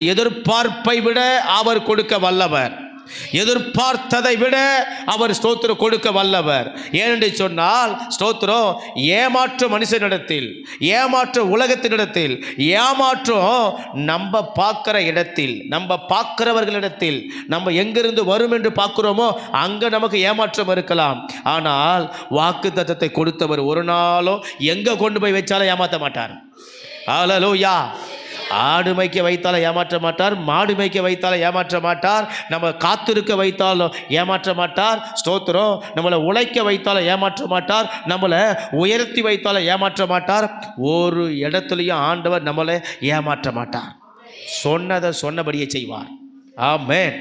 எதிர்பார்ப்பை விட அவர் கொடுக்க வல்லவர். எதிர்பார்த்ததை விட அவர் ஸ்தோத்திரம் கொடுக்க வல்லவர். ஏனென்று சொன்னால் ஸ்தோத்திரம் ஏமாற்று மனுஷனிடத்தில், ஏமாற்று உலகத்தினிடத்தில், ஏமாற்றம் நம்ம பார்க்குற இடத்தில், நம்ம பார்க்கிறவர்களிடத்தில், நம்ம எங்கிருந்து வரும் என்று பார்க்குறோமோ அங்கே நமக்கு ஏமாற்றம் இருக்கலாம். ஆனால் வாக்குத்தத்தத்தை கொடுத்தவர் ஒரு நாளும் எங்கே கொண்டு போய் வச்சாலும் ஏமாற்ற மாட்டார். ஹல்லேலூயா. ஆடு மேய்க்க வைத்தாலும் ஏமாற்ற மாட்டார், மாடு மேய்க்க வைத்தாலும் ஏமாற்ற மாட்டார், நம்ம காத்திருக்க வைத்தாலும் ஏமாற்ற மாட்டார். ஸ்தோத்திரம். நம்மளை உழைக்க வைத்தாலும் ஏமாற்ற மாட்டார், நம்மளை உயர்த்தி வைத்தாலும் ஏமாற்ற மாட்டார். ஒரு இடத்துலையும் ஆண்டவர் நம்மளை ஏமாற்ற மாட்டார். சொன்னதை சொன்னபடியே செய்வார். ஆமென்.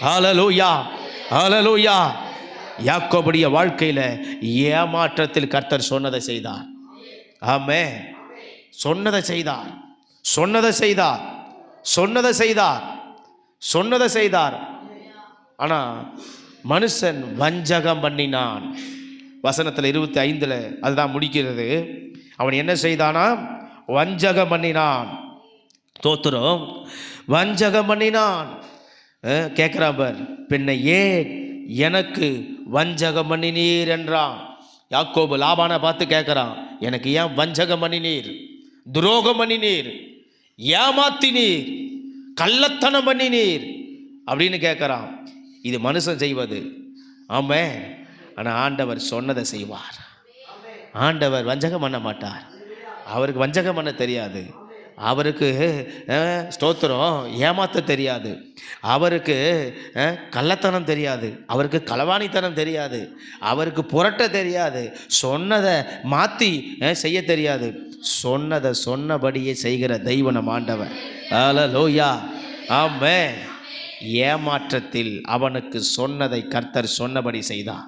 ஹல்லேலூயா, ஹல்லேலூயா. யாக்கோபுடைய வாழ்க்கையில் ஏமாற்றத்தில் கர்த்தர் சொன்னதை செய்தார். ஆமென். சொன்னதை செய்தார், சொன்னதை செய்தார், சொன்னதை செய்தார், சொன்னதை செய்தார். ஆனால் மனுஷன் வஞ்சகம் பண்ணினான். வசனத்தில் 25 அதுதான் முடிக்கிறது. அவன் என்ன செய்தானா? வஞ்சகம் பண்ணினான். தோத்துரும். வஞ்சகம் பண்ணினான். கேட்குறான் பார், பின்ன ஏன் எனக்கு வஞ்சகம் பண்ணினீர் என்றான். யாக்கோபு லாபானை பார்த்து கேட்குறான், எனக்கு ஏன் வஞ்சகம் பண்ணினீர், துரோகம் பண்ணினீர், ஏமாத்தினீர், கள்ளத்தனம் பண்ணினீர் அப்படின்னு கேட்குறான். இது மனுஷன் செய்வது. ஆமாம். ஆனால் ஆண்டவர் சொன்னதை செய்வார். ஆண்டவர் வஞ்சகம் பண்ண மாட்டார். அவருக்கு வஞ்சகம் பண்ண தெரியாது. அவருக்கு ஸ்தோத்திரம் ஏமாத்த தெரியாது. அவருக்கு கள்ளத்தனம் தெரியாது. அவருக்கு களவாணித்தனம் தெரியாது. அவருக்கு புரட்ட தெரியாது. சொன்னதை மாற்றி செய்ய தெரியாது. சொன்னதை சொன்னபடியே செய்கிற தெய்வம் நம் ஆண்டவர். ஹல்லேலூயா. ஆமென். ஏமாற்றத்தில் அவனுக்கு சொன்னதை கர்த்தர் சொன்னபடி செய்தார்.